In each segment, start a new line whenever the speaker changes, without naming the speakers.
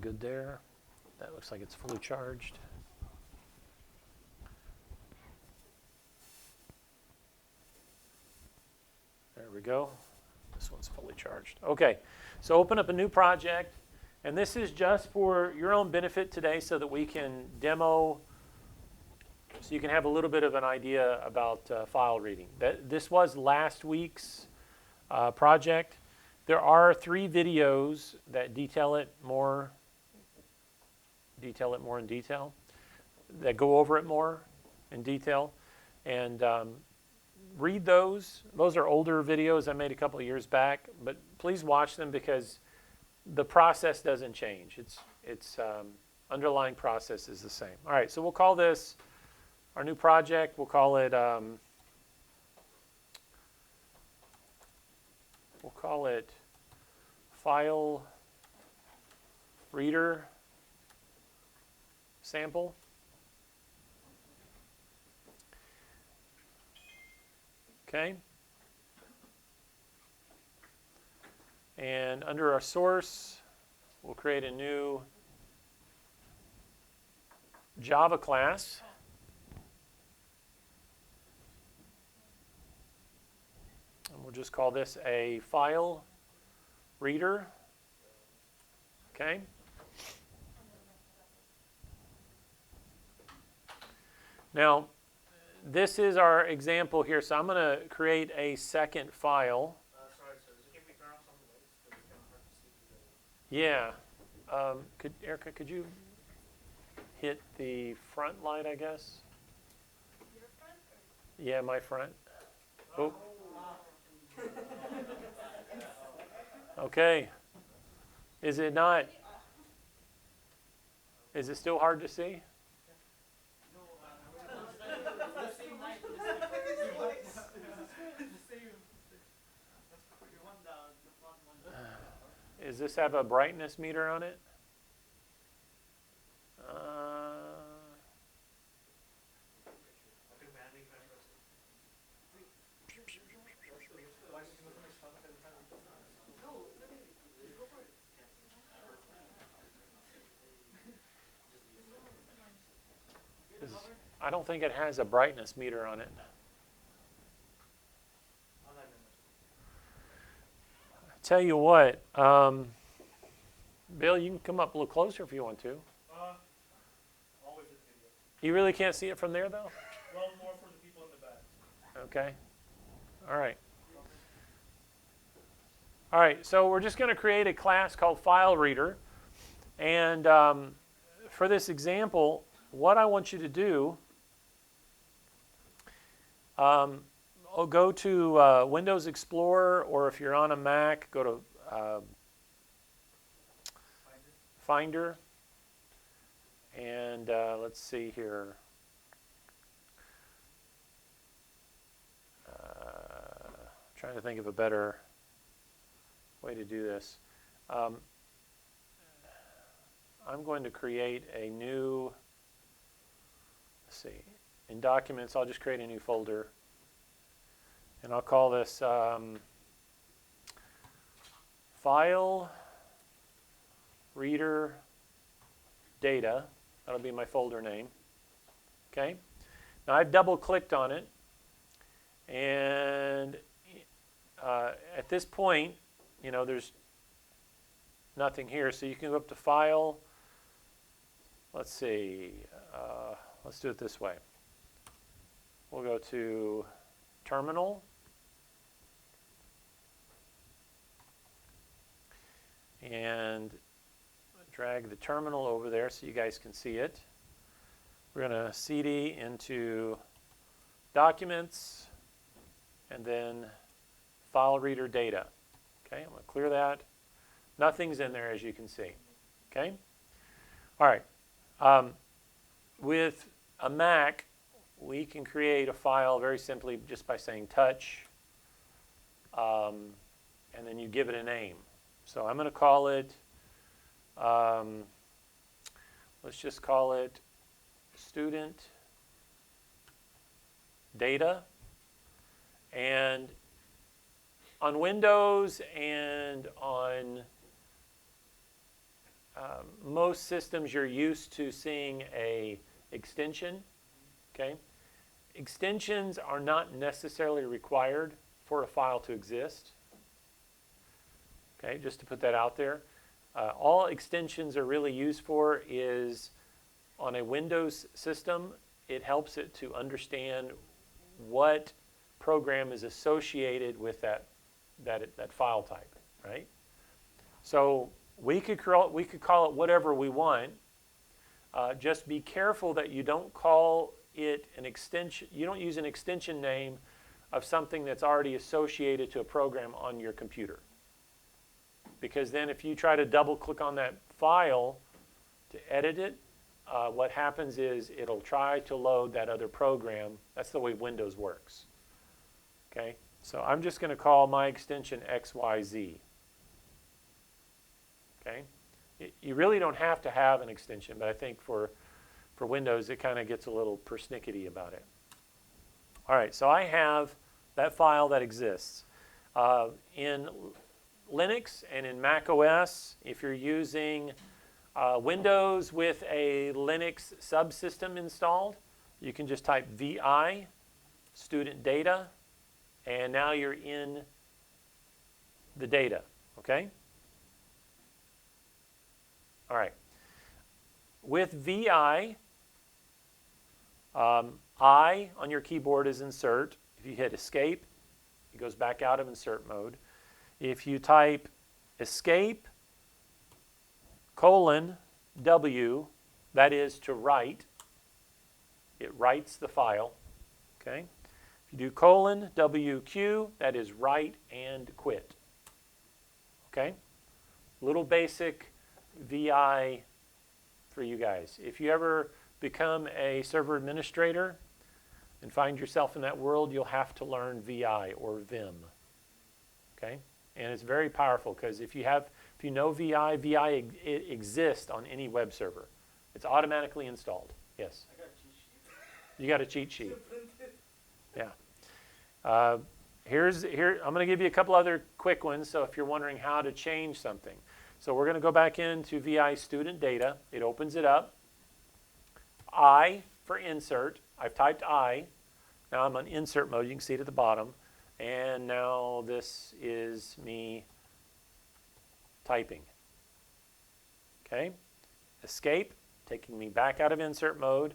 good there. That looks like it's fully charged. There we go. This one's fully charged. Okay, so open up a new project. And this is just for your own benefit today so that we can demo, so you can have a little bit of an idea about file reading. This was last week's project. There are 3 videos that detail it more in detail, that go over it more in detail. And read those. Those are older videos I made a couple of years back, but please watch them because the process doesn't change. It's underlying process is the same. All right, so we'll call this our new project. We'll call it file reader sample. Okay. And under our source, we'll create a new Java class. And we'll just call this a file reader. Okay. Now, this is our example here. So I'm going to create a second file.
Sorry, sir. Can we turn off some of the lights? Because it's kind of hard to see.
Yeah. Erica, could you hit the front light, I guess?
Your front?
Yeah, my front. Oh. Okay. Is it not? Is it still hard to see? Does this have a brightness meter on it? I don't think it has a brightness meter on it. Tell you what, Bill, you can come up a little closer if you want to.
Always in video.
You really can't see it from there, though?
Well, more for the people in the back.
Okay. All right. All right, so we're just going to create a class called file reader. And for this example, what I want you to do, I'll go to Windows Explorer, or if you're on a Mac, go to Finder. And let's see here. Trying to think of a better way to do this. I'm going to create a new, let's see, in Documents, I'll just create a new folder. And I'll call this File Reader Data. That'll be my folder name. Okay. Now I've double-clicked on it. And at this point, you know, there's nothing here. So you can go up to File. Let's see. Let's do it this way. We'll go to Terminal. And drag the terminal over there so you guys can see it. We're going to CD into Documents and then File Reader Data. Okay, I'm going to clear that. Nothing's in there, as you can see. Okay? All right. With a Mac, we can create a file very simply just by saying touch, and then you give it a name. So I'm going to call it, let's just call it student data. And on Windows and on most systems you're used to seeing a extension, okay? Extensions are not necessarily required for a file to exist, okay, just to put that out there. All extensions are really used for is on a Windows system, it helps it to understand what program is associated with that file type, right? So we could call it whatever we want. Just be careful that you don't call it an extension. You don't use an extension name of something that's already associated to a program on your computer. Because then if you try to double click on that file to edit it, what happens is it'll try to load that other program. That's the way Windows works. Okay, so I'm just going to call my extension XYZ. Okay, you really don't have to have an extension, but I think for Windows it kind of gets a little persnickety about it. All right, so I have that file that exists. In Linux and in Mac OS, if you're using Windows with a Linux subsystem installed, you can just type VI, student data, and now you're in the data, okay? All right. With VI, I on your keyboard is insert. If you hit escape, it goes back out of insert mode. If you type escape :W, that is to write, it writes the file, okay? If you do :WQ, that is write and quit, okay? Little basic VI for you guys. If you ever become a server administrator and find yourself in that world, you'll have to learn VI or Vim, okay? And it's very powerful because if you know VI, VI exists on any web server. It's automatically installed. Yes?
I got a cheat sheet.
You got a cheat sheet. Yeah. Here, I'm going to give you a couple other quick ones, so if you're wondering how to change something. So we're going to go back into VI student data. It opens it up. I for insert. I've typed I. Now I'm on insert mode. You can see it at the bottom. And now this is me typing. Okay? Escape, taking me back out of insert mode.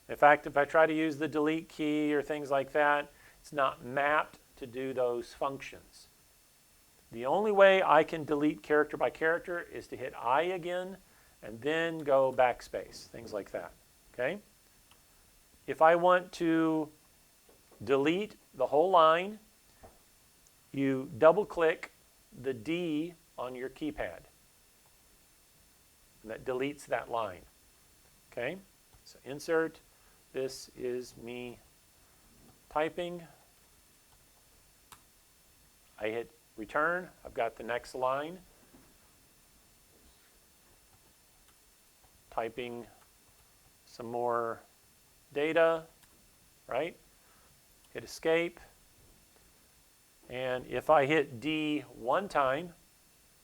In fact, if I try to use the delete key or things like that, it's not mapped to do those functions. The only way I can delete character by character is to hit I again and then go backspace, things like that. Okay? If I want to delete the whole line, you double click the D on your keypad. And that deletes that line. Okay? So insert, this is me typing. I hit return, I've got the next line. Typing some more data, right? Hit escape. And if I hit D one time,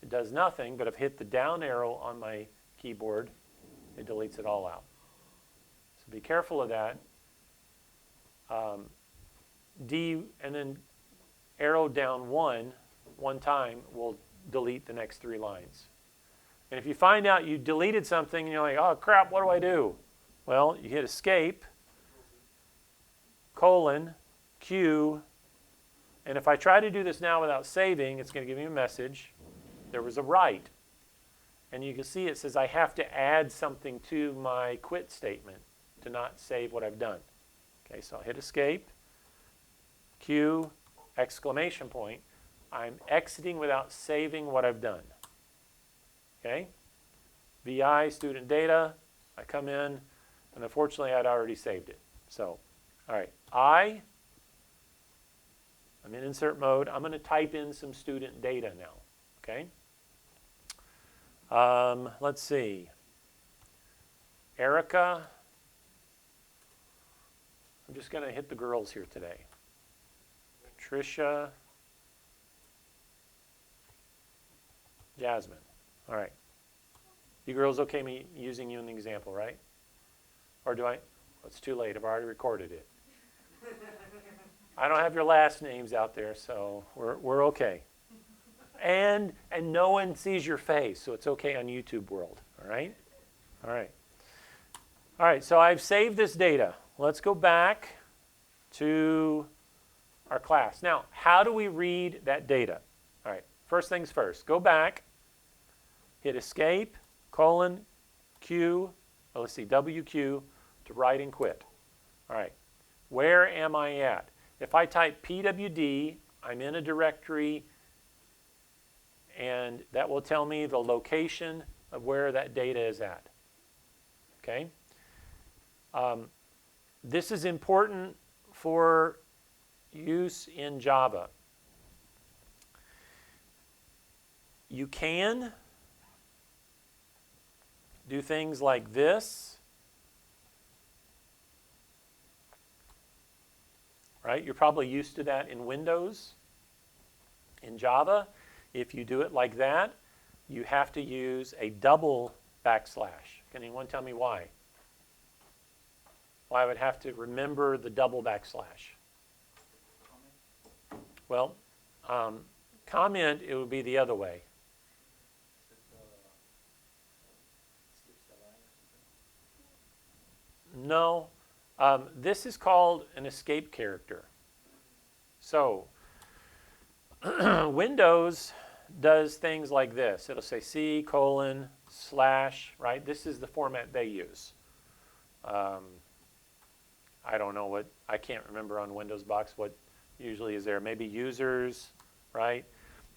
it does nothing, but if I hit the down arrow on my keyboard, it deletes it all out. So be careful of that. D and then arrow down one time will delete the next 3 lines. And if you find out you deleted something and you're like, oh crap, what do I do? Well, you hit escape, Q, and if I try to do this now without saving, it's going to give me a message. There was a write. And you can see it says I have to add something to my quit statement to not save what I've done. Okay, so I'll hit escape, Q, exclamation point. I'm exiting without saving what I've done. Okay? VI, student data, I come in, and unfortunately I'd already saved it. So, all right, I'm in insert mode. I'm going to type in some student data now. Okay? Let's see. Erica. I'm just going to hit the girls here today. Patricia. Jasmine. All right. You girls okay me using you in the example, right? Or do I? It's too late. I've already recorded it. I don't have your last names out there, so we're okay. And no one sees your face, so it's okay on YouTube world, all right? All right. All right, so I've saved this data. Let's go back to our class. Now, how do we read that data? All right, first things first. Go back, hit escape, Q, let's see, WQ to write and quit. All right, where am I at? If I type PWD, I'm in a directory, and that will tell me the location of where that data is at. Okay? This is important for use in Java. You can do things like this. Right? You're probably used to that in Windows. In Java, if you do it like that, you have to use a double backslash. Can anyone tell me why? Why I would have to remember the double backslash? Well, comment, it would be the other way. No. This is called an escape character. So, Windows does things like this. It'll say C://, right? This is the format they use. I don't know what, I can't remember on Windows box what usually is there. Maybe users, right?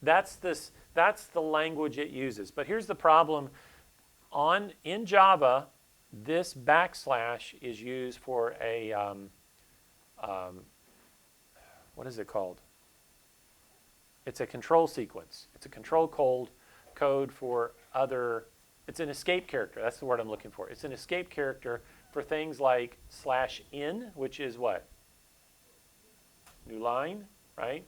That's the language it uses. But here's the problem. In Java, this backslash is used for a, what is it called? It's a control sequence. It's a control code for other, it's an escape character. That's the word I'm looking for. It's an escape character for things like /in, which is what? New line, right?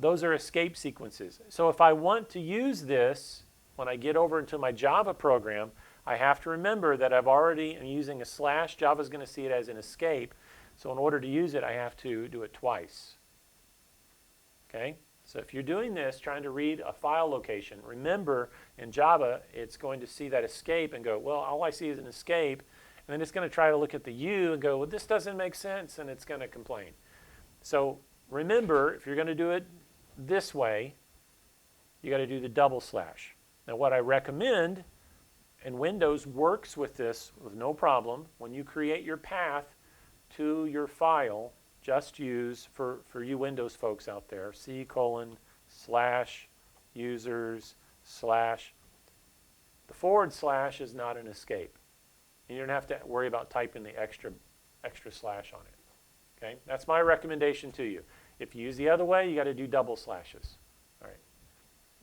Those are escape sequences. So if I want to use this, when I get over into my Java program, I have to remember that I'm using a /. Java's going to see it as an escape. So in order to use it, I have to do it twice. Okay? So if you're doing this, trying to read a file location, remember in Java, it's going to see that escape and go, well, all I see is an escape. And then it's going to try to look at the U and go, well, this doesn't make sense, and it's going to complain. So remember, if you're going to do it this way, you got to do the double slash. Now what I recommend, and Windows works with this with no problem, when you create your path to your file, just use, for you Windows folks out there, C://users/ the / is not an escape. You don't have to worry about typing the extra slash on it. Okay, that's my recommendation to you. If you use the other way, you got to do double slashes. All right,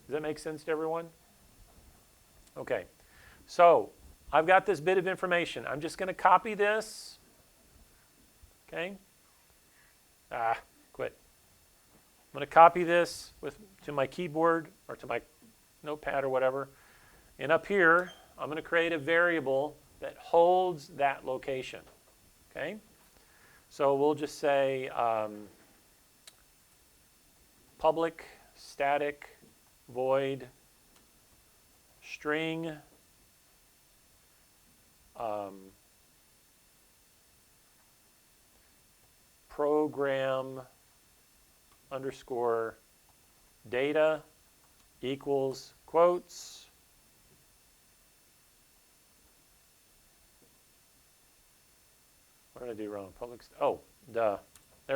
does that make sense to everyone? Okay, so I've got this bit of information. I'm just going to copy this. Okay. Quit. I'm going to copy this to my keyboard or to my notepad or whatever. And up here, I'm going to create a variable that holds that location. Okay? So we'll just say public static void string program underscore data equals quotes what did I do wrong? There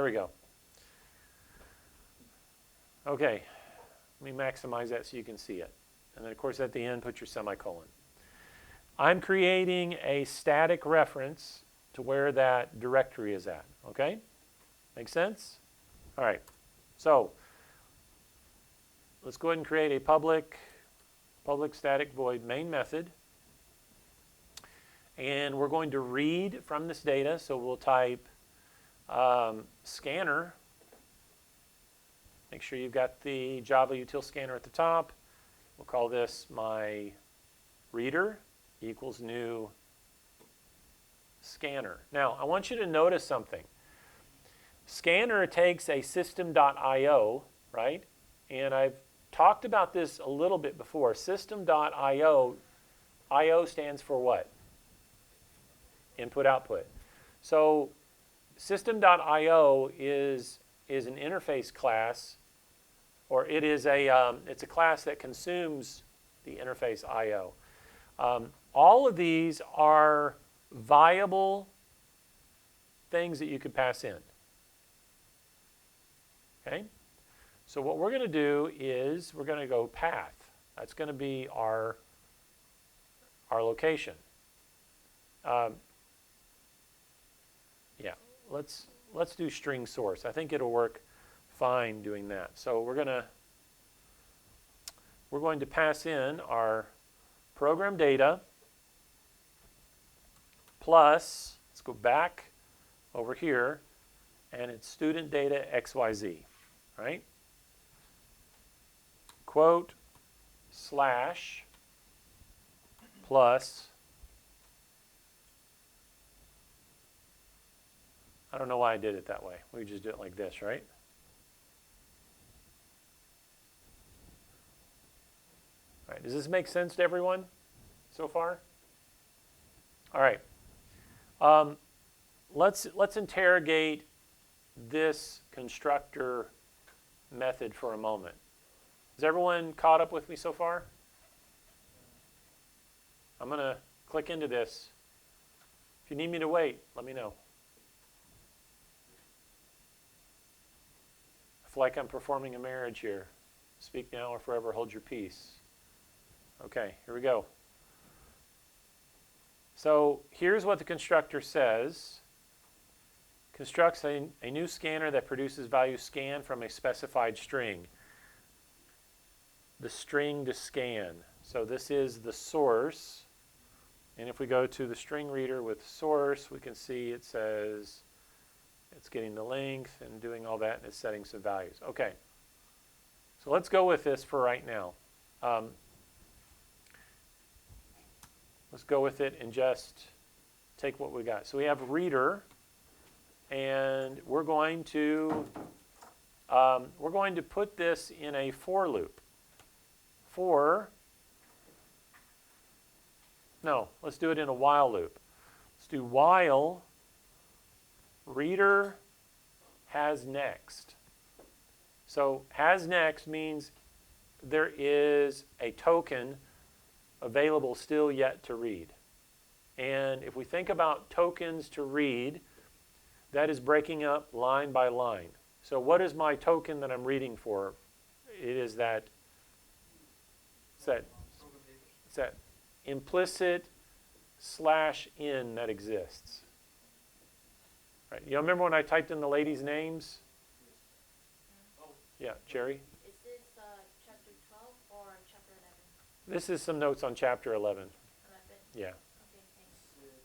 we go. Okay, let me maximize that so you can see it. And then of course at the end put your semicolon. I'm creating a static reference to where that directory is at, okay? Make sense? All right, so let's go ahead and create a public static void main method. And we're going to read from this data, so we'll type scanner. Make sure you've got the Java util scanner at the top. We'll call this my reader equals new scanner. Now, I want you to notice something. Scanner takes a system.io, right? And I've talked about this a little bit before. System.io, IO stands for what? Input, output. So system.io is an interface class, or it's a class that consumes the interface IO. All of these are viable things that you could pass in. Okay? So what we're going to do is we're going to go path. That's going to be our location. Yeah, let's do string source. I think it'll work fine doing that. So we're going to pass in our program data plus, let's go back over here, and it's student data XYZ, right? Quote slash plus, I don't know why I did it that way. We just do it like this, right? All right, does this make sense to everyone so far? All right. Let's interrogate this constructor method for a moment. Is everyone caught up with me so far? I'm going to click into this. If you need me to wait, let me know. I feel like I'm performing a marriage here. Speak now or forever hold your peace. Okay, here we go. So here's what the constructor says. Constructs a new scanner that produces value scan from a specified string. The string to scan. So this is the source. And if we go to the string reader with source, we can see it says it's getting the length and doing all that, and it's setting some values. Okay. So let's go with this for right now. Let's go with it and just take what we got. So we have reader, and we're going to put this in a for loop. Let's do it in a while loop. Let's do while reader has next. So has next means there is a token available still yet to read. And if we think about tokens to read, that is breaking up line by line. So what is my token that I'm reading for? It is that implicit /in that exists. Right. You remember when I typed in the ladies' names? Yeah, Jerry?
Is this chapter 12 or chapter 11?
This is some notes on chapter 11.
11.
Yeah.
Okay, thanks.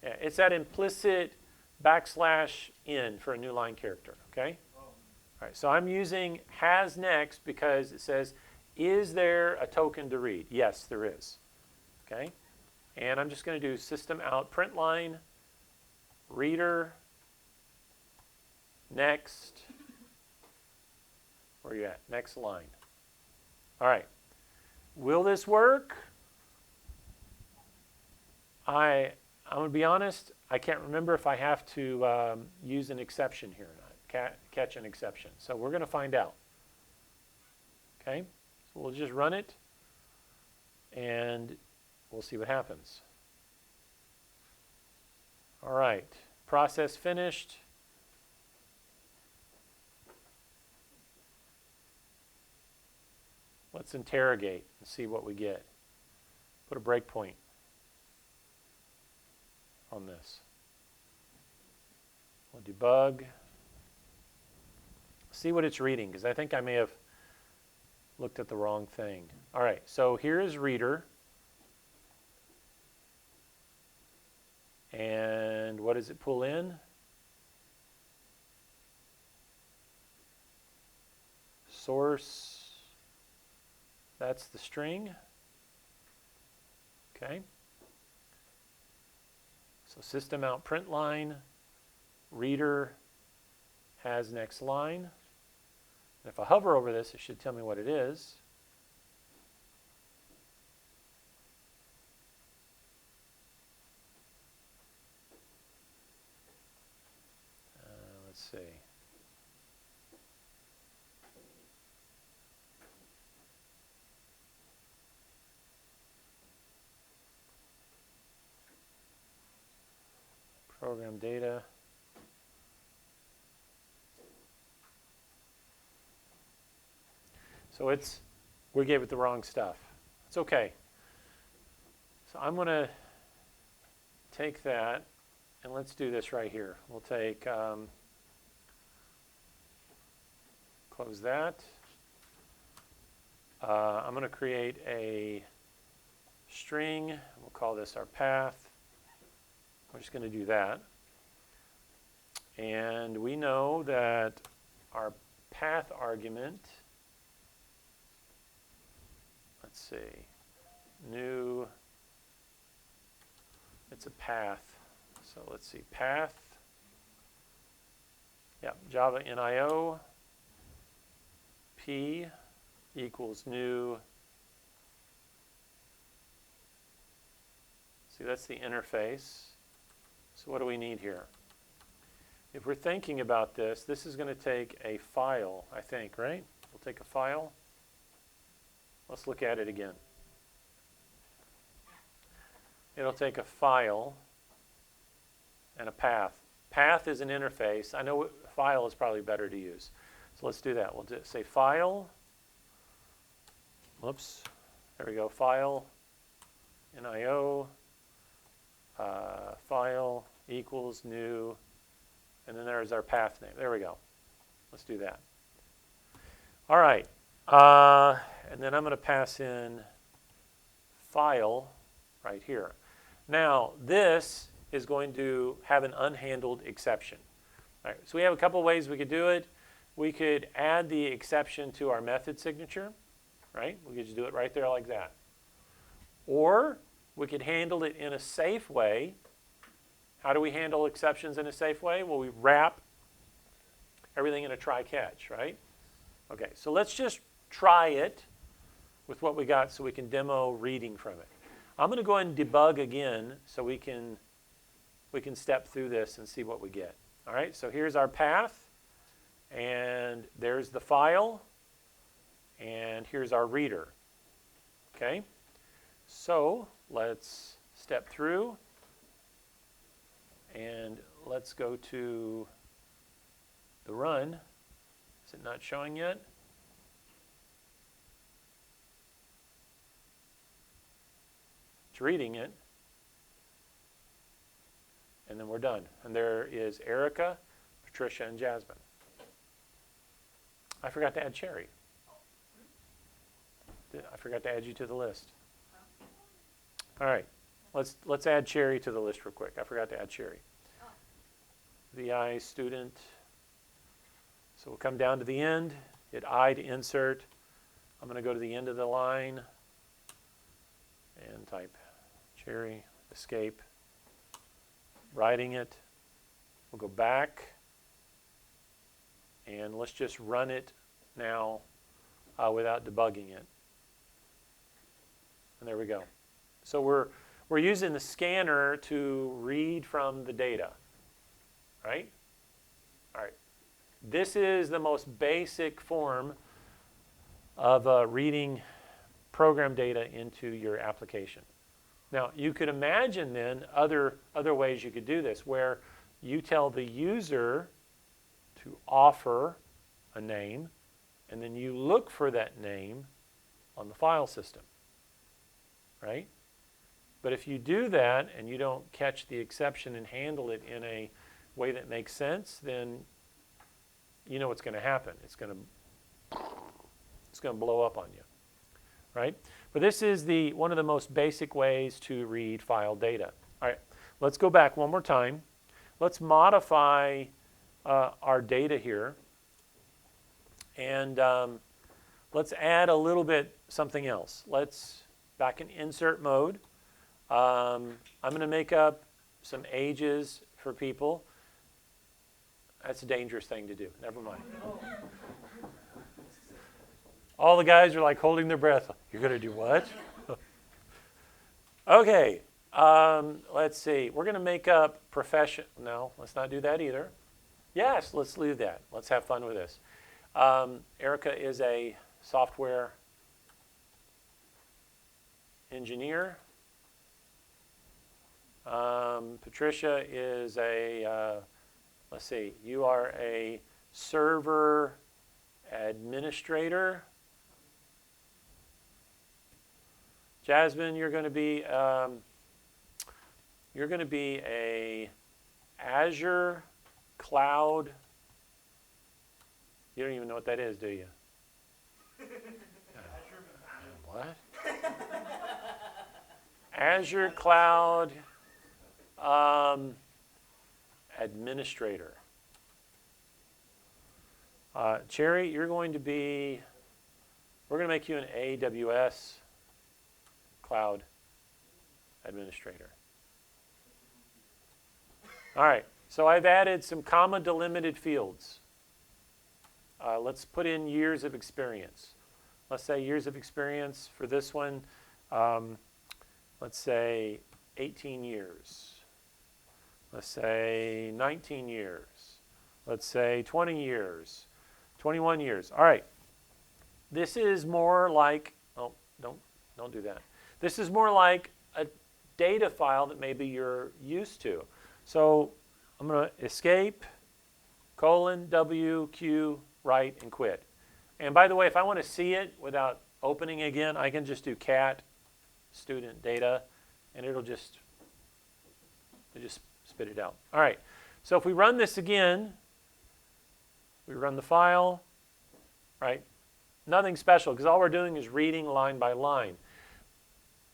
Yeah, it's that implicit /in for a new line character, okay? All right, so I'm using has next because it says, is there a token to read? Yes, there is, okay? And I'm just going to do system out print line, reader, next, where are you at? Next line. All right, will this work? I'm going to be honest, I can't remember if I have to use an exception here or not, catch an exception. So we're going to find out. Okay, so we'll just run it, and we'll see what happens. All right, process finished. Let's interrogate and see what we get. Put a breakpoint on this. We'll debug. See what it's reading, because I think I may have looked at the wrong thing. All right, so here is reader. And what does it pull in? Source. That's the string. Okay. So system out print line, reader has next line. And if I hover over this, it should tell me what it is. Let's see. Program data. So we gave it the wrong stuff. It's okay. So I'm going to take that, and let's do this right here. We'll take, close that. I'm going to create a string. We'll call this our path. We're just going to do that. And we know that our path argument, let's see, new, it's a path. So let's see, path, yeah, Java NIO, P equals new, see that's the interface. So what do we need here? If we're thinking about this, this is going to take a file, I think, right? We'll take a file. Let's look at it again. It'll take a file and a path. Path is an interface. I know file is probably better to use. So let's do that. We'll say file. Whoops. There we go. File, NIO, file equals new, and then there's our path name. There we go. Let's do that. All right. And then I'm going to pass in file right here. Now, this is going to have an unhandled exception. All right, so we have a couple ways we could do it. We could add the exception to our method signature, right? We could just do it right there like that. Or we could handle it in a safe way. How do we handle exceptions in a safe way? Well, we wrap everything in a try-catch, right? Okay, so let's just try it with what we got so we can demo reading from it. I'm going to go ahead and debug again so we can step through this and see what we get. All right, so here's our path, and there's the file, and here's our reader. Okay, so let's step through, and let's go to the run. Is it not showing yet? It's reading it. And then we're done. And there is Erica, Patricia, and Jasmine. I forgot to add Cherry. I forgot to add you to the list. All right. Let's add Cherry to the list real quick. I forgot to add Cherry. VI student. So we'll come down to the end, hit I to insert. I'm going to go to the end of the line and type Cherry, escape, writing it. We'll go back and let's just run it now without debugging it. And there we go. So we're using the scanner to read from the data, right? All right. This is the most basic form of reading program data into your application. Now, you could imagine then other ways you could do this, where you tell the user to offer a name, and then you look for that name on the file system, right? But if you do that and you don't catch the exception and handle it in a way that makes sense, then you know what's going to happen. It's going to blow up on you, right? But this is one of the most basic ways to read file data. All right, let's go back one more time. Let's modify our data here, and let's add a little bit something else. Let's, back in insert mode, I'm going to make up some ages for people. That's a dangerous thing to do. Never mind. All the guys are like holding their breath. You're going to do what? Okay. Let's see. We're going to make up profession. No, let's not do that either. Yes, let's leave that. Let's have fun with this. Erica is a software engineer. Patricia is a, let's see, you are a server administrator. Jasmine, you're going to be a Azure Cloud. You don't even know what that is, do you? What? Azure Cloud Administrator. Cherry, you're going to be, we're going to make you an AWS Cloud Administrator. All right, so I've added some comma delimited fields. Let's put in years of experience. Let's say years of experience for this one. Let's say 18 years. Let's say 19 years. Let's say 20 years, 21 years. All right. This is more like, oh, don't do that. This is more like a data file that maybe you're used to. So I'm going to escape, $WQ, write, and quit. And by the way, if I want to see it without opening again, I can just do cat student data, and it'll just spit it out. All right. So if we run this again, we run the file, right? Nothing special, because all we're doing is reading line by line.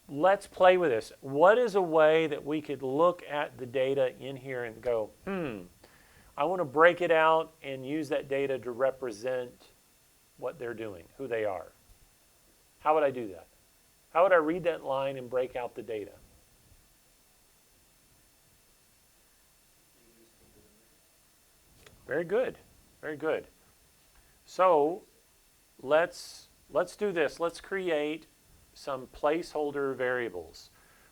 Let's play with this. What is a way that we could look at the data in here and go, I want to break it out and use that data to represent what they're doing, who they are. How would I do that? How would I read that line and break out the data? Very good. Very good. So let's do this. Let's create some placeholder variables.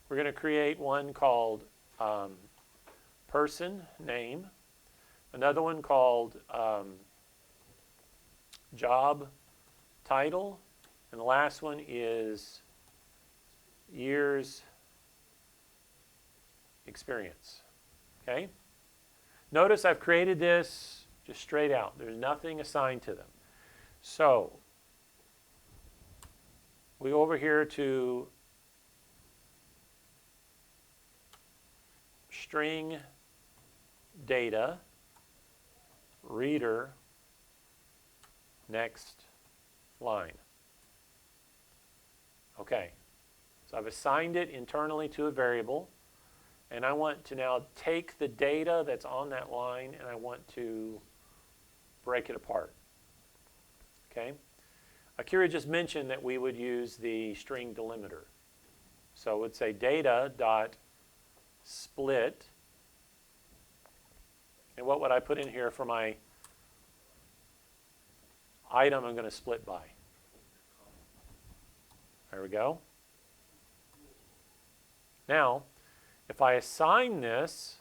We're going to create one called person name, another one called job title, and the last one is years experience. Okay? Notice I've created this just straight out. There's nothing assigned to them. So we go over here to string data, reader, next line. Okay, so I've assigned it internally to a variable, and I want to now take the data that's on that line and I want to break it apart. Okay? Akira just mentioned that we would use the string delimiter. So it would say data.split. And what would I put in here for my item I'm going to split by? There we go. Now, if I assign this,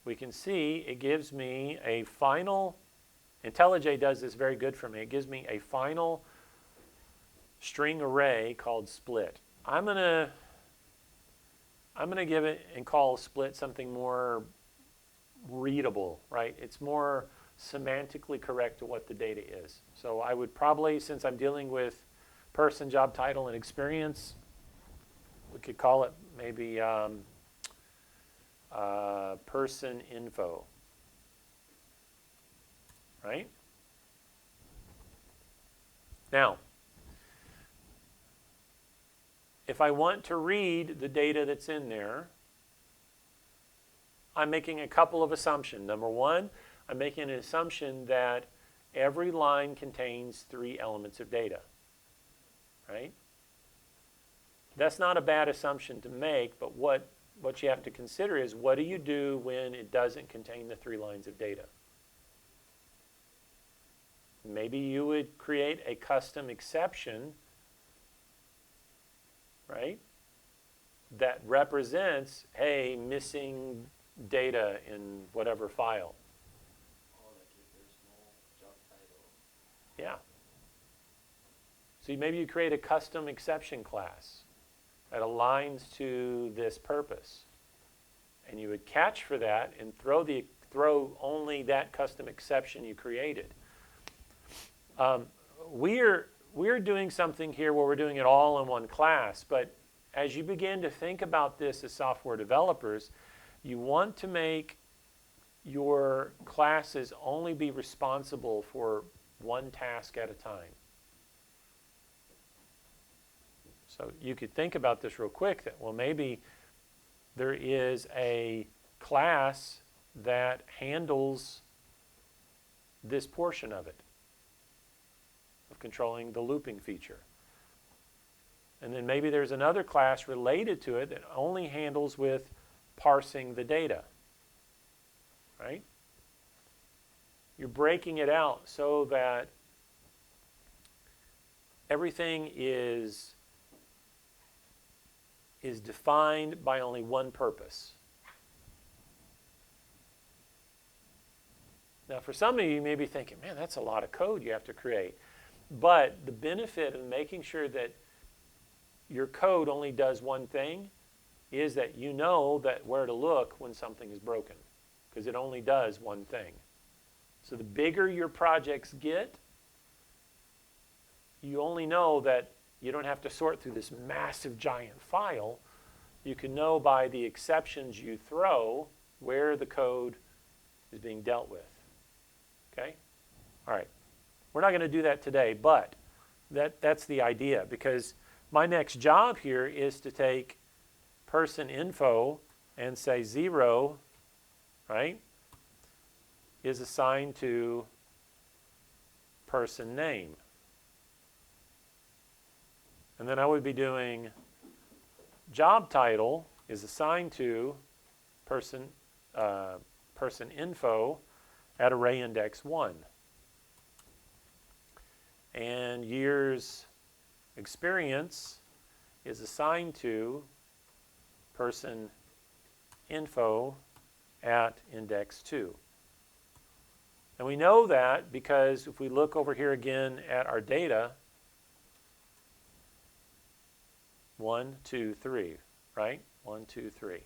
we can see it gives me a final, IntelliJ does this very good for me. It gives me a final string array called split. I'm going to give it and call split something more readable, right? It's more semantically correct to what the data is. So I would probably, since I'm dealing with person, job title, and experience, we could call it maybe person info, right? Now, if I want to read the data that's in there, I'm making a couple of assumptions. Number one, I'm making an assumption that every line contains 3 elements of data, right? That's not a bad assumption to make, but what you have to consider is, what do you do when it doesn't contain the 3 lines of data? Maybe you would create a custom exception, right, that represents, hey, missing data in whatever file.
Oh, like if there's no job title.
Yeah. So maybe you create a custom exception class that aligns to this purpose. And you would catch for that and throw only that custom exception you created. We're doing something here where we're doing it all in one class, but as you begin to think about this as software developers, you want to make your classes only be responsible for one task at a time. So you could think about this real quick, that, well, maybe there is a class that handles this portion of it, of controlling the looping feature. And then maybe there's another class related to it that only handles with parsing the data, right? You're breaking it out so that everything is defined by only one purpose. Now, for some of you may be thinking, man, that's a lot of code you have to create. But the benefit of making sure that your code only does one thing is that you know that where to look when something is broken, because it only does one thing. So the bigger your projects get, you only know that you don't have to sort through this massive giant file. You can know by the exceptions you throw where the code is being dealt with. Okay? All right. We're not going to do that today, but that's the idea, because my next job here is to take person info and say 0, right, is assigned to person name. And then I would be doing job title is assigned to person info at array index 1. And years experience is assigned to person info at index 2. And we know that because if we look over here again at our data, 1, 2, 3, right? 1, 2, 3.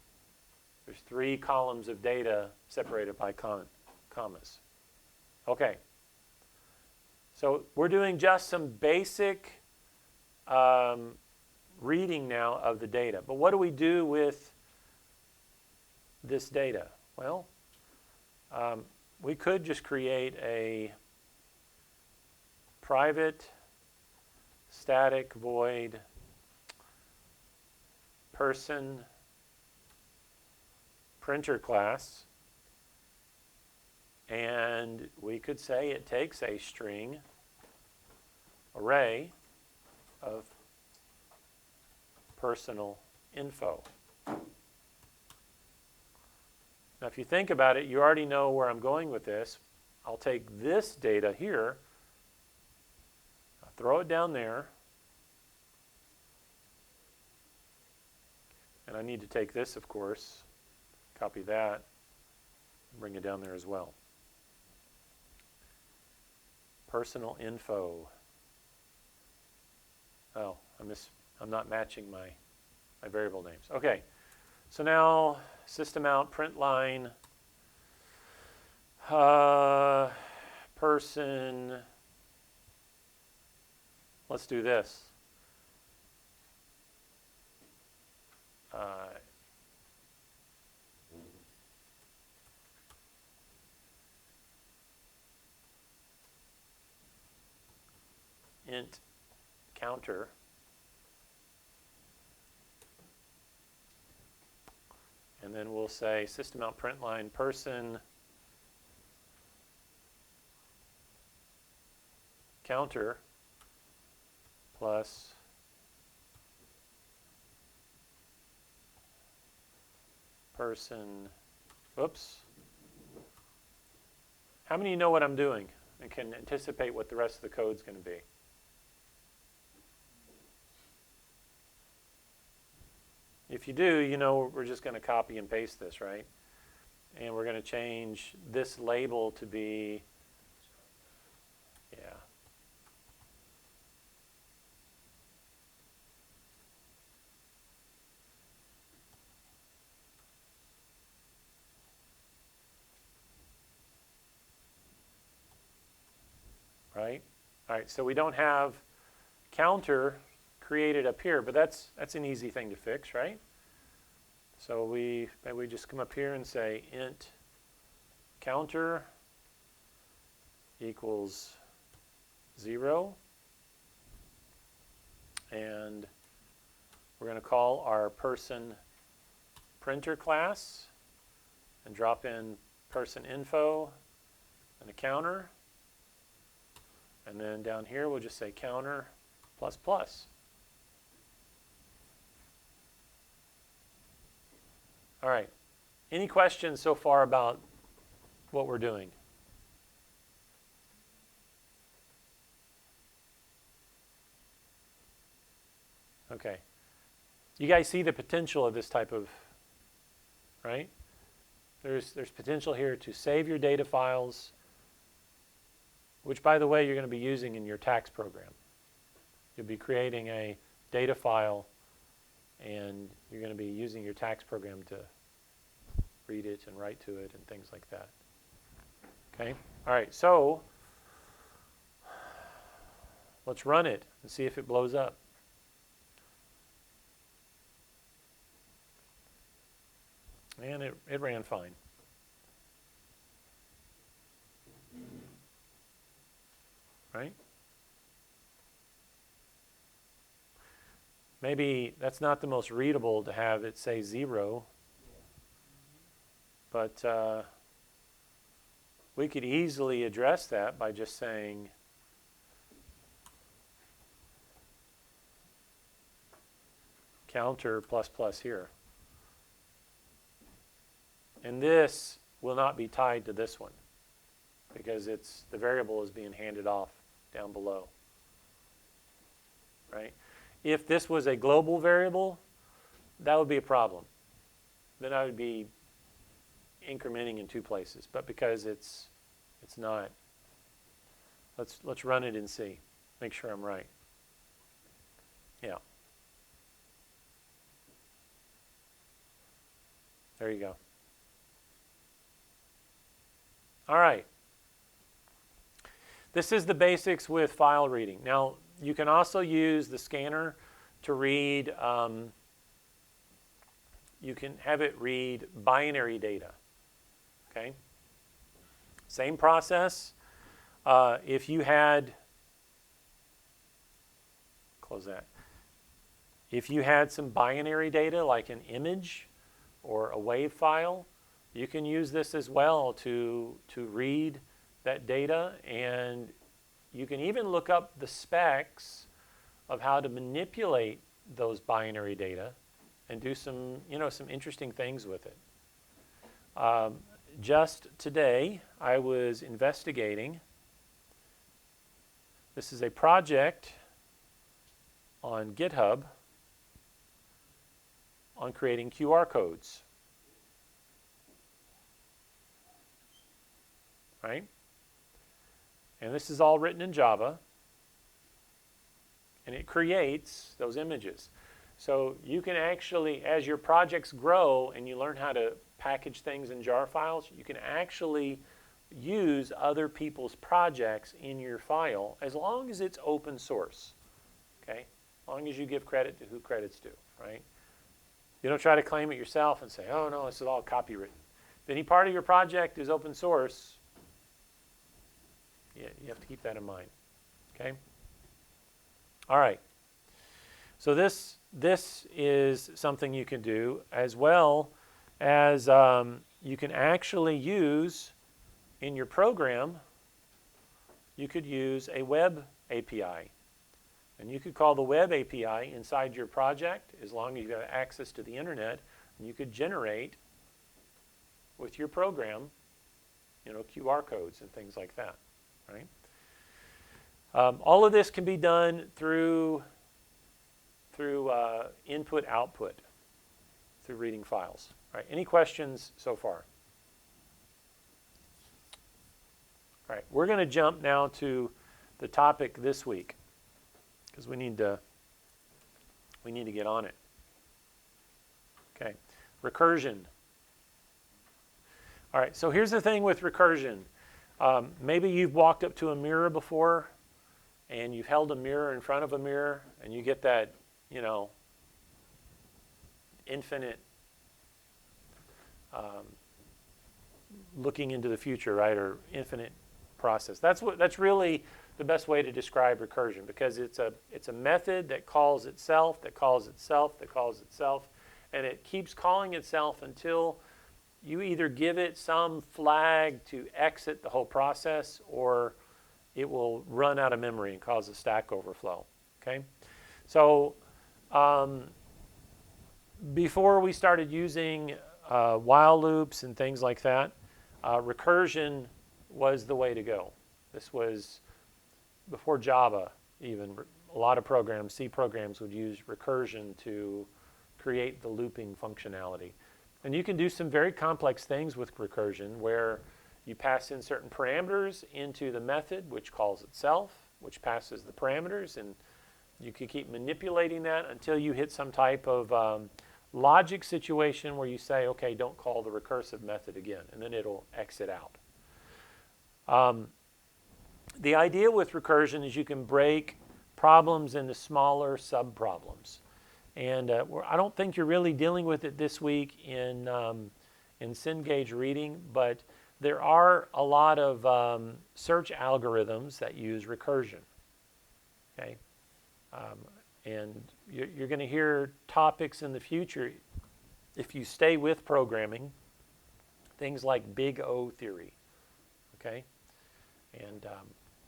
There's 3 columns of data separated by commas. Okay. So we're doing just some basic reading now of the data. But what do we do with this data? Well, we could just create a private static void person printer class, and we could say it takes a string array of personal info. Now, if you think about it, you already know where I'm going with this. I'll take this data here, I'll throw it down there, and I need to take this, of course, copy that, bring it down there as well. Personal info. Oh, I'm not matching my variable names. Okay, so now system out, print line, person, let's do this. Int counter, and then we'll say system out print line person counter plus person, whoops. How many of you know what I'm doing and can anticipate what the rest of the code's going to be? If you do, you know we're just going to copy and paste this, right? And we're going to change this label to be, yeah. Right? All right, so we don't have counter created up here, but that's an easy thing to fix, right? So maybe we just come up here and say int counter equals 0. And we're going to call our person printer class and drop in person info and a counter. And then down here we'll just say counter plus plus. All right. Any questions so far about what we're doing? Okay. You guys see the potential of this type of, right? There's potential here to save your data files, which, by the way, you're going to be using in your tax program. You'll be creating a data file, and you're going to be using your tax program to read it and write to it and things like that. Okay? All right, so let's run it and see if it blows up. And it ran fine. Right? Maybe that's not the most readable to have it say 0, but we could easily address that by just saying counter plus plus here. And this will not be tied to this one because the variable is being handed off down below. Right? If this was a global variable, that would be a problem. Then I would be incrementing in 2 places. But because it's not, let's run it and see. Make sure I'm right. Yeah. There you go. All right. This is the basics with file reading. Now, you can also use the scanner to read, you can have it read binary data. Okay? Same process. If you had, close that. If you had some binary data like an image or a WAV file, you can use this as well to read that data, and you can even look up the specs of how to manipulate those binary data and do some interesting things with it. Just today, I was investigating. This is a project on GitHub on creating QR codes. Right? And this is all written in Java. And it creates those images. So you can actually, as your projects grow and you learn how to package things in jar files, you can actually use other people's projects in your file as long as it's open source. Okay? As long as you give credit to who credit's due, right? You don't try to claim it yourself and say, oh no, this is all copywritten. If any part of your project is open source, yeah, you have to keep that in mind. Okay? All right. So this is something you can do, as well as you can actually use in your program. You could use a web API. And you could call the web API inside your project as long as you have access to the internet. And you could generate with your program, QR codes and things like that, right? All of this can be done through input-output, through reading files. All right, any questions so far? All right, we're going to jump now to the topic this week because we need to get on it. Okay, recursion. All right, so here's the thing with recursion. Maybe you've walked up to a mirror before and you've held a mirror in front of a mirror and you get that, infinite looking into the future, right, or infinite process. That's really the best way to describe recursion, because it's a method that calls itself, that calls itself, that calls itself, and it keeps calling itself until you either give it some flag to exit the whole process, or it will run out of memory and cause a stack overflow. Okay, so before we started using while loops and things like that, recursion was the way to go. This was before Java even. A lot of programs, C programs, would use recursion to create the looping functionality. And you can do some very complex things with recursion where you pass in certain parameters into the method, which calls itself, which passes the parameters, and you can keep manipulating that until you hit some type of logic situation where you say, okay, don't call the recursive method again, and then it'll exit out. The idea with recursion is you can break problems into smaller sub-problems. And I don't think you're really dealing with it this week in Cengage reading, but there are a lot of search algorithms that use recursion. Okay, and you're going to hear topics in the future, if you stay with programming, things like Big O theory. Okay, and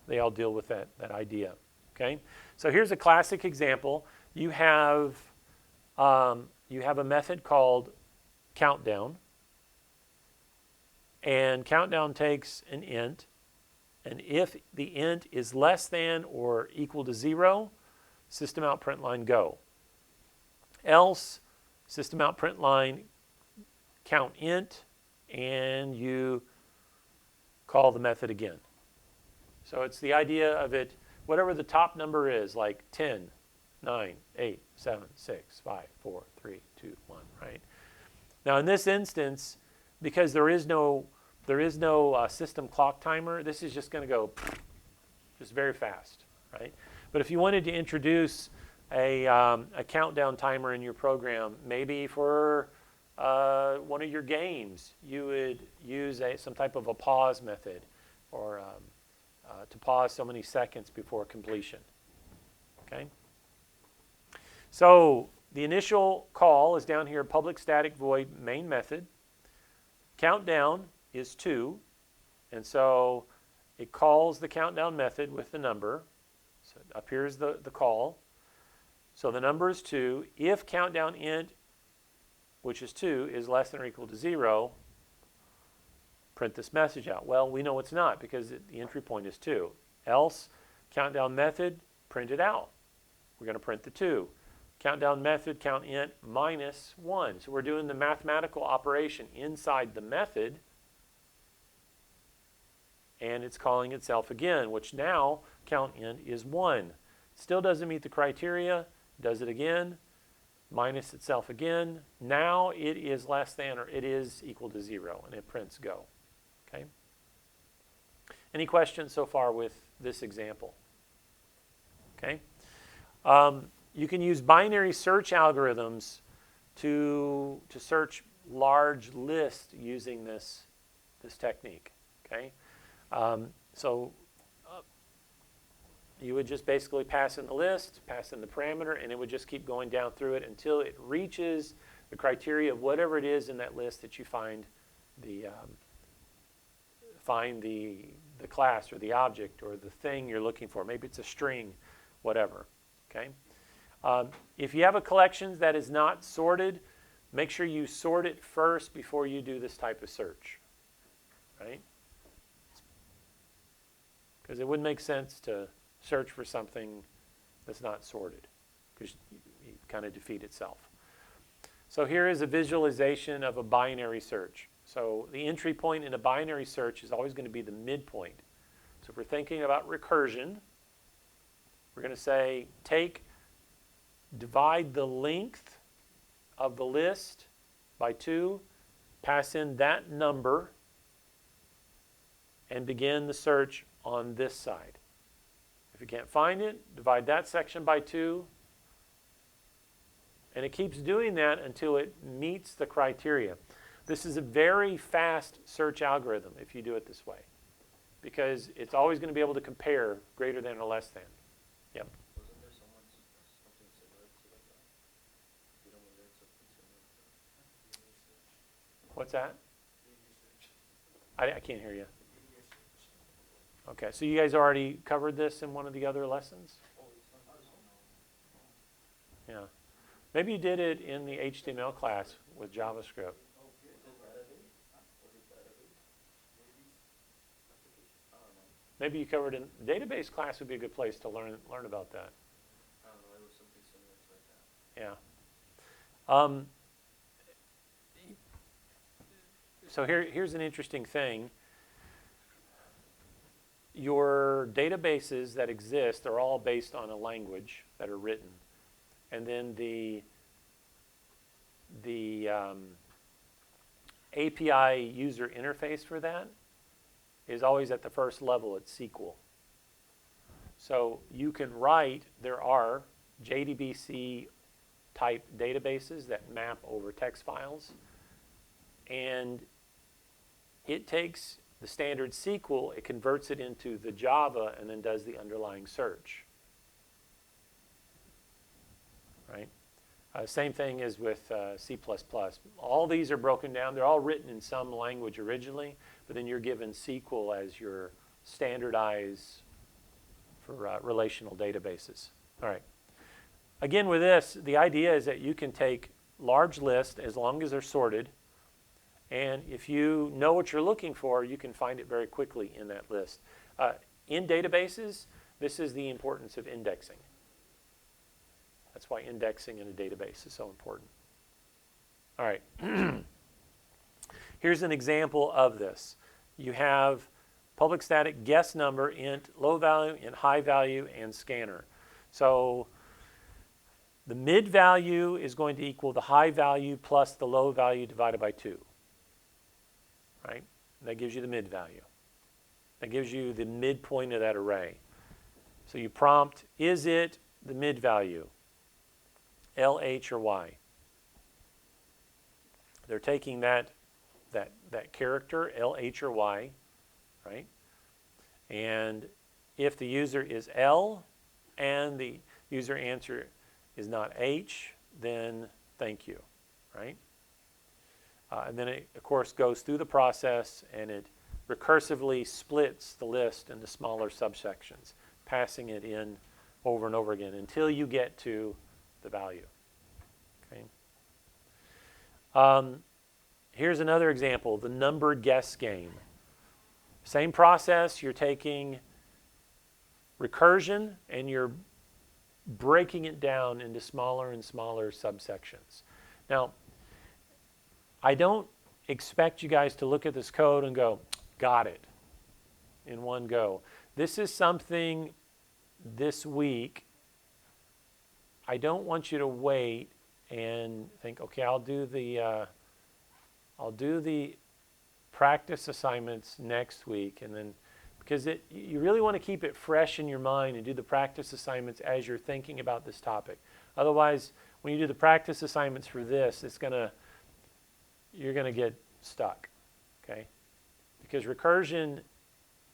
they all deal with that idea. Okay, so here's a classic example. You have a method called countdown, and countdown takes an int, and if the int is less than or equal to 0, system out print line go. Else, system out print line count int, and you call the method again. So it's the idea of it, whatever the top number is, like 10, 9, 8, 7, 6, 5, 4, 3, 2, 1, right? Now in this instance, because there is no system clock timer, this is just going to go just very fast, right? But if you wanted to introduce a countdown timer in your program, maybe for one of your games, you would use some type of a pause method, or to pause so many seconds before completion. Okay. So the initial call is down here, public static void main method. Countdown is 2, and so it calls the countdown method with the number. So up here is the call. So the number is 2. If countdown int, which is 2, is less than or equal to 0, print this message out. Well, we know it's not because the entry point is 2. Else, countdown method, print it out. We're going to print the 2. Countdown method, count int, minus 1. So we're doing the mathematical operation inside the method, and it's calling itself again, which now count int is 1. Still doesn't meet the criteria, does it again, minus itself again. Now it is less than or it is equal to 0, and it prints go. Okay. Any questions so far with this example? Okay. You can use binary search algorithms to search large lists using this technique. Okay. So you would just basically pass in the list, pass in the parameter, and it would just keep going down through it until it reaches the criteria of whatever it is in that list that you find the class or the object or the thing you're looking for. Maybe it's a string, whatever. Okay. If you have a collection that is not sorted, make sure you sort it first before you do this type of search, right? Because it wouldn't make sense to search for something that's not sorted, because you kind of defeat itself. So here is a visualization of a binary search. So the entry point in a binary search is always going to be the midpoint. So if we're thinking about recursion, we're going to say divide the length of the list by 2, pass in that number, and begin the search on this side. If you can't find it, divide that section by 2, and it keeps doing that until it meets the criteria. This is a very fast search algorithm if you do it this way, because it's always going to be able to compare greater than or less than. Yep.
Wasn't there something similar to like that? You know, when you learn something similar to
What's that? I can't hear you. Okay, so you guys already covered this in one of the other lessons? Yeah. Maybe you did it in the HTML class with JavaScript. Maybe you covered in database class would be a good place to learn about that.
I don't know, it was something similar to like that.
Yeah. So here's an interesting thing. Your databases that exist are all based on a language that are written. And then the API user interface for that is always at the first level at SQL. So you can write, there are JDBC type databases that map over text files, and it takes the standard SQL, it converts it into the Java, and then does the underlying search. Right? Same thing as with C++. All these are broken down. They're all written in some language originally, but then you're given SQL as your standardized for relational databases. All right. Again, with this, the idea is that you can take large lists as long as they're sorted, and if you know what you're looking for, you can find it very quickly in that list. In databases, this is the importance of indexing. That's why indexing in a database is so important. All right. Here's an example of this. You have public static guess number, int low value, int high value, and scanner. So the mid value is going to equal the high value plus the low value divided by 2. Right? And that gives you the mid value. That gives you the midpoint of that array. So you prompt, is it the mid value? L, H, or Y? They're taking that character, L, H, or Y, right? And if the user is L and the user answer is not H, then thank you, right? And then it, of course, goes through the process and it recursively splits the list into smaller subsections, passing it in over and over again until you get to the value. Okay. Here's another example, the number guess game. Same process, you're taking recursion and you're breaking it down into smaller and smaller subsections. Now, I don't expect you guys to look at this code and go, got it, in one go. This is something this week. I don't want you to wait and think, okay, I'll do the practice assignments next week, and then because you really want to keep it fresh in your mind and do the practice assignments as you're thinking about this topic. Otherwise, when you do the practice assignments for this, you're going to get stuck, okay? Because recursion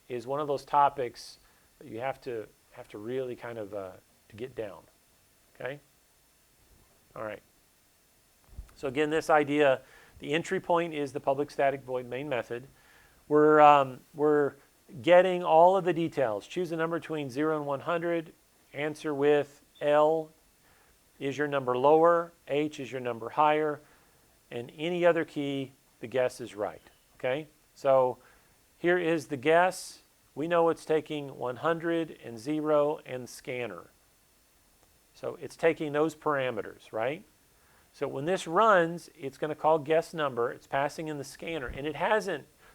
is one of those topics that you have to really kind of to get down, okay? All right. So again, this idea, the entry point is the public static void main method. We're getting all of the details. Choose a number between 0 and 100. Answer with L is your number lower, H is your number higher. and any other key, the guess is right. Okay? So here is the guess. We know it's taking 100 and 0 and scanner. So it's taking those parameters, right? So when this runs, it's going to call guess number. It's passing in the scanner, and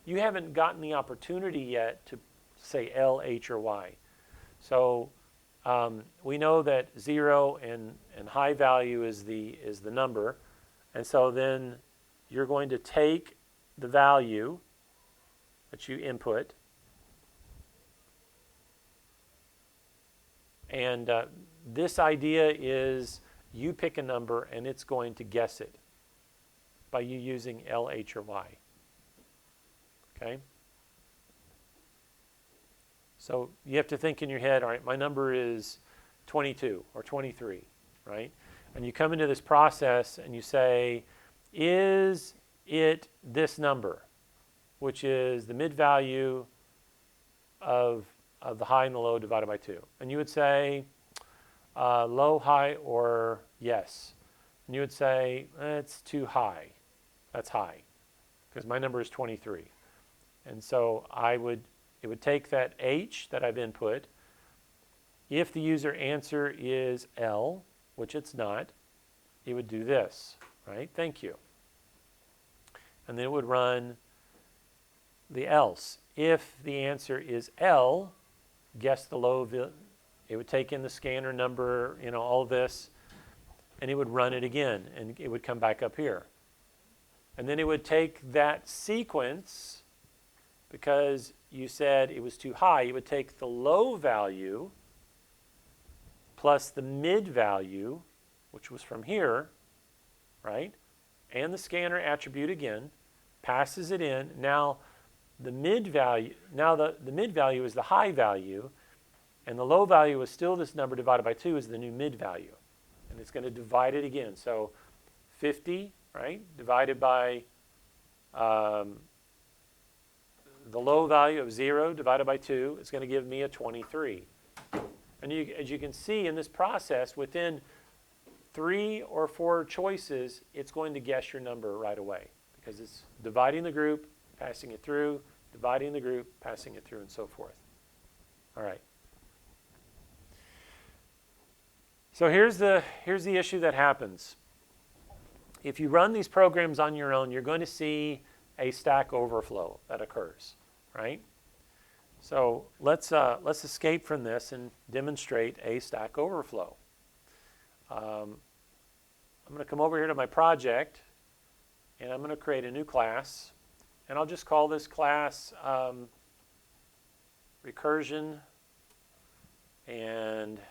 you haven't gotten the opportunity yet to say L, H, or Y. So we know that 0 and high value is the number, and so then you're going to take the value that you input, and this idea is you pick a number and it's going to guess it by you using L, H, or Y. Okay? So you have to think in your head, all right, my number is 22 or 23, right? And you come into this process and you say, is it this number, which is the mid value of the high and the low divided by 2? And you would say low, high, or yes. And you would say, it's too high. That's high, because my number is 23. And so it would take that H that I've input. If the user answer is L, which it's not, it would do this, right? Thank you. And then it would run the else. If the answer is L, guess the low, it would take in the scanner number, all of this, and it would run it again, and it would come back up here. And then it would take that sequence, because you said it was too high, it would take the low value plus the mid value, which was from here, right? And the scanner attribute again, passes it in. Now the mid value is the high value, and the low value is still this number divided by 2 is the new mid value. And it's going to divide it again. So 50, right, divided by the low value of 0 divided by 2 is going to give me a 23. And as you can see in this process, within 3 or 4 choices, it's going to guess your number right away, because it's dividing the group, passing it through, dividing the group, passing it through, and so forth. All right. So here's the issue that happens. If you run these programs on your own, you're going to see a Stack Overflow that occurs, right? So let's escape from this and demonstrate a Stack Overflow. I'm going to come over here to my project, and I'm going to create a new class, and I'll just call this class Recursion and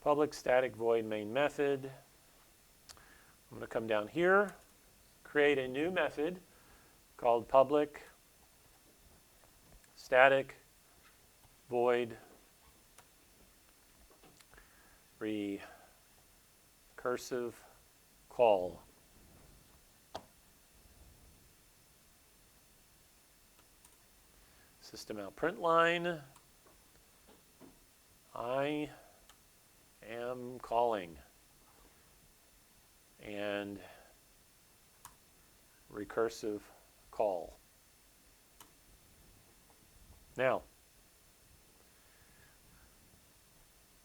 public static void main method. I'm going to come down here, create a new method called public static void recursive call. System out print line. I am calling. And recursive call. Now,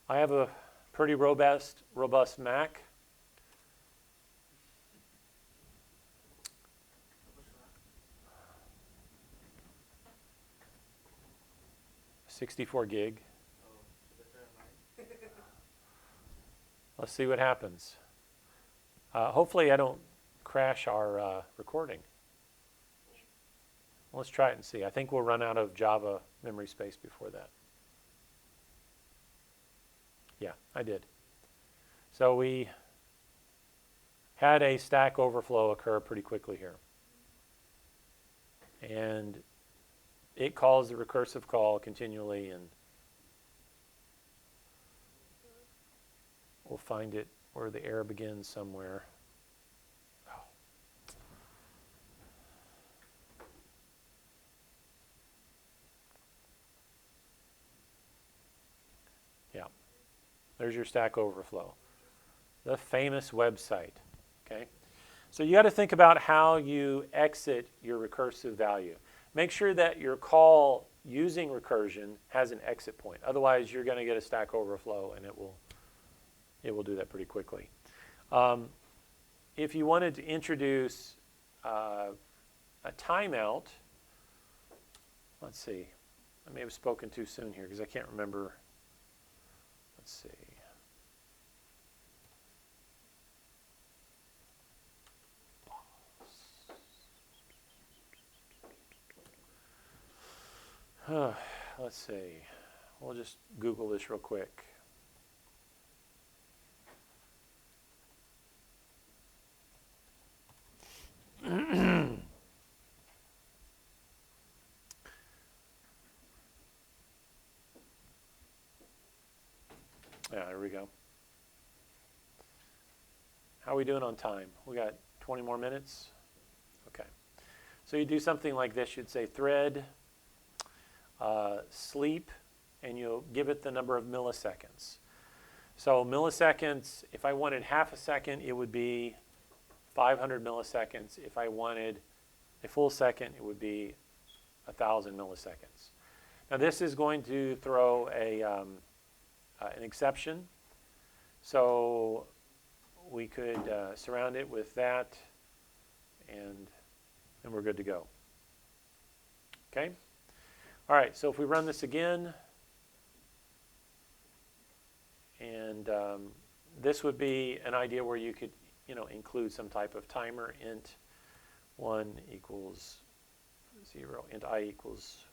I have a pretty robust Mac. $64 gig. Let's see what happens. Hopefully I don't crash our recording. Let's try it and see. I think we'll run out of Java memory space before that. Yeah, I did. So we had a Stack Overflow occur pretty quickly here. And it calls the recursive call continually, and we'll find it where the error begins somewhere. Oh. Yeah, there's your Stack Overflow, the famous website. Okay, So you got to think about how you exit your recursive value. Make sure that your call using recursion has an exit point. Otherwise, you're going to get a Stack Overflow, and it will do that pretty quickly. If you wanted to introduce a timeout, let's see. I may have spoken too soon here because I can't remember. Let's see. Let's see. We'll just Google this real quick. Yeah, there we go. How are we doing on time? We got 20 more minutes? Okay. So you do something like this. You'd say thread sleep, and you'll give it the number of milliseconds. So milliseconds, if I wanted half a second, it would be 500 milliseconds. If I wanted a full second, it would be 1,000 milliseconds. Now this is going to throw an exception. So we could surround it with that, and we're good to go. Okay? All right, so if we run this again, and this would be an idea where you could, include some type of timer. Int 1 equals 0, int i equals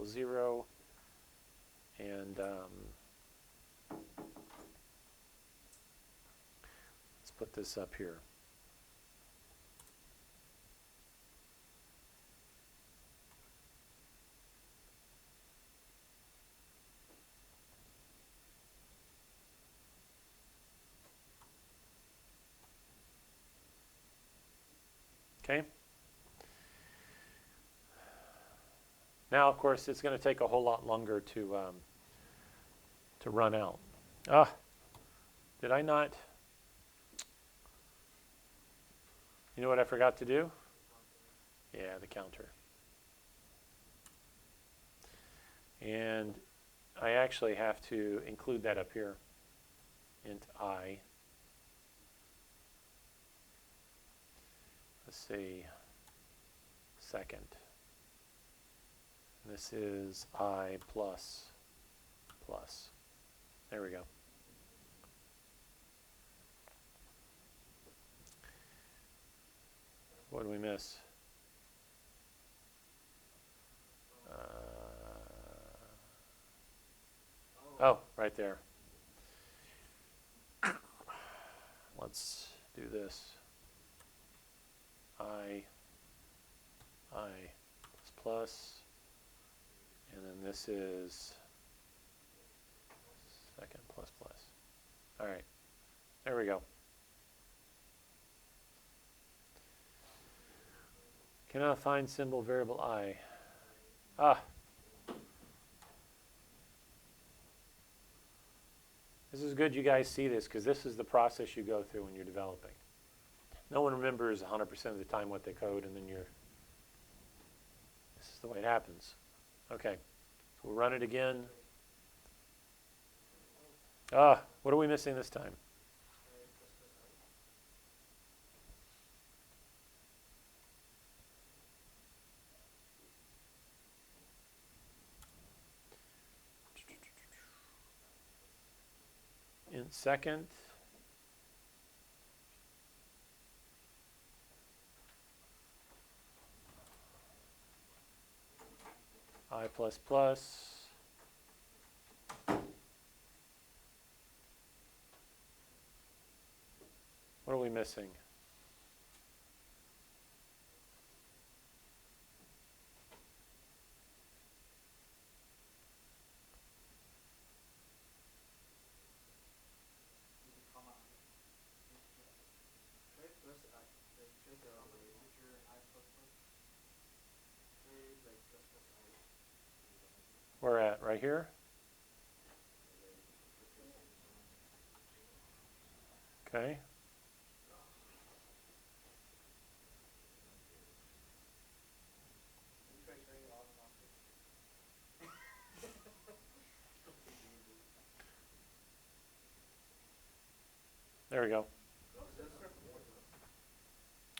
0, and let's put this up here. Okay. Now, of course, it's going to take a whole lot longer to run out. Did I not? You know what I forgot to do? Yeah, the counter. And I actually have to include that up here. Int I. Let's see, second. This is I plus. There we go. What did we miss? Oh, right there. Let's do this. I plus, and then this is second plus. All right, there we go. Cannot find symbol variable I. This is good you guys see this, because this is the process you go through when you're developing. No one remembers 100% of the time what they code, and then this is the way it happens. Okay, so we'll run it again. What are we missing this time? In second. I plus. What are we missing? Where at? Right here? Okay. There we go.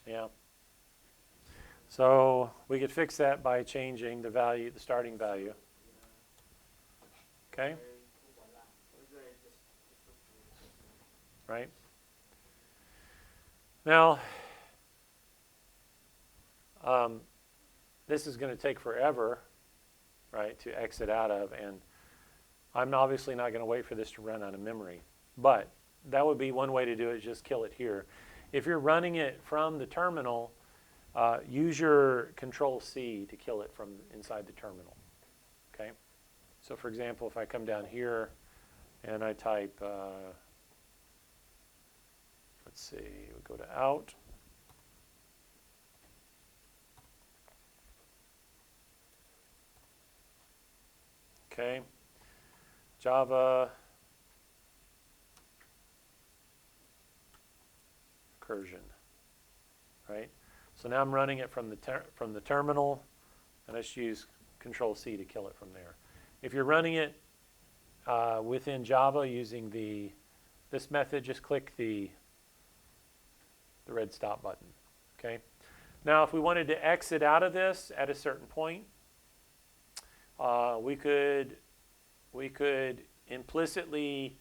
Yeah. So we could fix that by changing the value, the starting value. Okay? Right? Now, this is going to take forever, right, to exit out of, and I'm obviously not going to wait for this to run out of memory. But that would be one way to do it, just kill it here. If you're running it from the terminal, use your Control-C to kill it from inside the terminal. Okay? So for example, if I come down here and I type, let's see, we go to out. Okay. Java Recursion, right? So now I'm running it from the terminal, and let's use Control-C to kill it from there. If you're running it within Java using this method, just click the red stop button. Okay. Now, if we wanted to exit out of this at a certain point, we could implicitly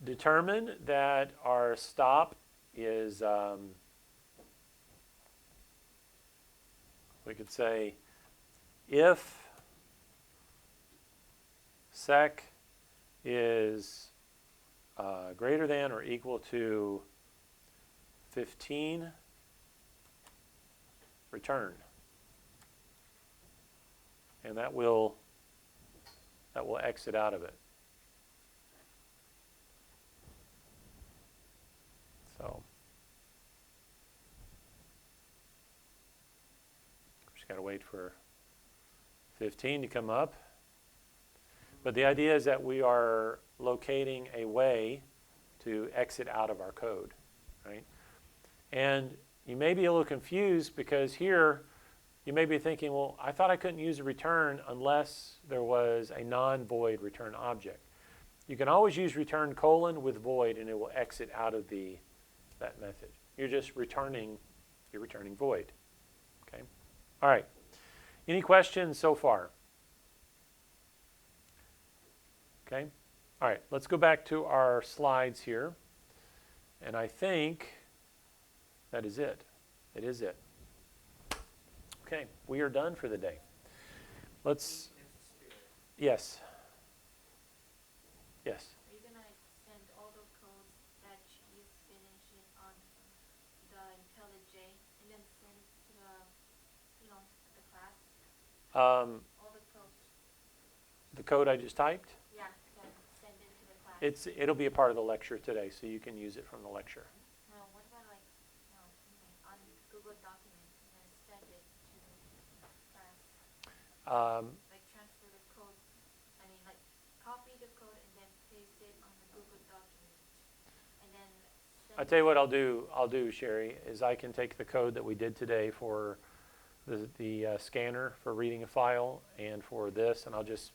determine that our stop is, we could say, if sec is greater than or equal to 15, return. And that will exit out of it. So just got to wait for 15 to come up. But the idea is that we are locating a way to exit out of our code, right? And you may be a little confused because here you may be thinking, well, I thought I couldn't use a return unless there was a non-void return object. You can always use return : with void, and it will exit out of that method. You're just returning void. Okay. All right. Any questions so far? Okay. All right. Let's go back to our slides here, and I think that is it. It is it. Okay, we are done for the day. Let's, yes. Yes.
Are you gonna send all the codes that you finish it on the IntelliJ and then send it to the class? All the codes.
The code I just typed?
Yeah, then send it to the class.
It'll be a part of the lecture today, so you can use it from the lecture.
No, what about on Google Documents and then send it to the class? Like transfer the code, like copy the code and then paste it on the Google document, and then send
I'll tell you what I'll do, Sherry, is I can take the code that we did today for the scanner for reading a file and for this, and I'll just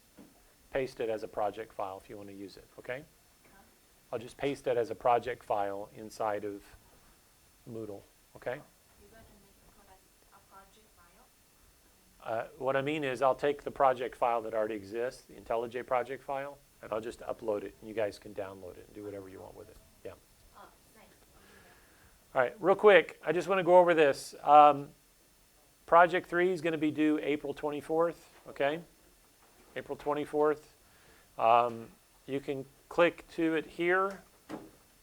paste it as a project file if you want to use it, okay?
Huh?
I'll just paste it as a project file inside of Moodle, okay?
You're going to make the code as a project file?
What I mean is I'll take the project file that already exists, the IntelliJ project file, and I'll just upload it, and you guys can download it and do whatever you want with it. Yeah.
Oh, nice. I'll do that.
All right, real quick, I just want to go over this. Project 3 is going to be due April 24th, okay? April 24th. You can click to it here,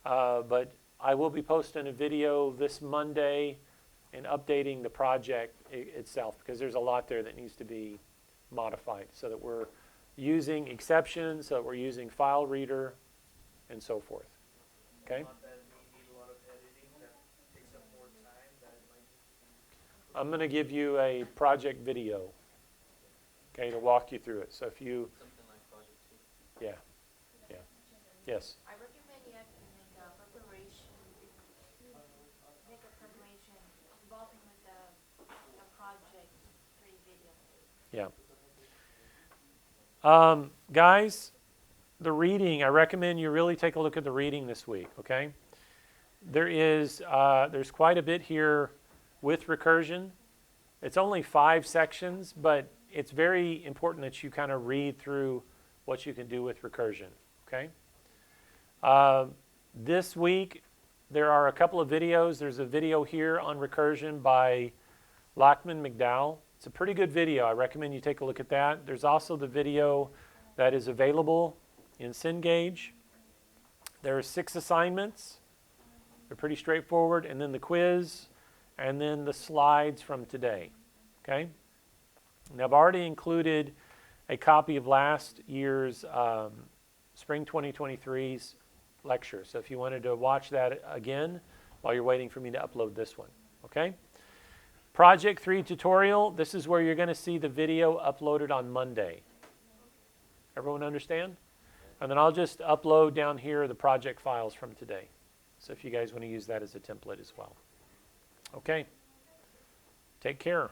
but I will be posting a video this Monday and updating the project itself because there's a lot there that needs to be modified so that we're using exceptions, so that we're using file reader, and so forth. Okay?
Not that we need a lot of editing, that takes up more time, that it might.
I'm going to give you a project video, okay, to walk you through it. So if you,
Something like Project 2.
yeah, yes.
I recommend you have to make a preparation, involving with the project 3 video.
Yeah. Guys, the reading, I recommend you really take a look at the reading this week, okay? There's quite a bit here with recursion. It's only 5 sections, but it's very important that you kind of read through what you can do with recursion, okay? This week, there are a couple of videos. There's a video here on recursion by Lockman McDowell. It's a pretty good video. I recommend you take a look at that. There's also the video that is available in Cengage. There are 6 assignments. They're pretty straightforward. And then the quiz, and then the slides from today, okay? Now, I've already included a copy of last year's Spring 2023's lecture. So if you wanted to watch that again while you're waiting for me to upload this one, okay? Project 3 tutorial, this is where you're going to see the video uploaded on Monday. Everyone understand? And then I'll just upload down here the project files from today. So if you guys want to use that as a template as well. Okay. Take care.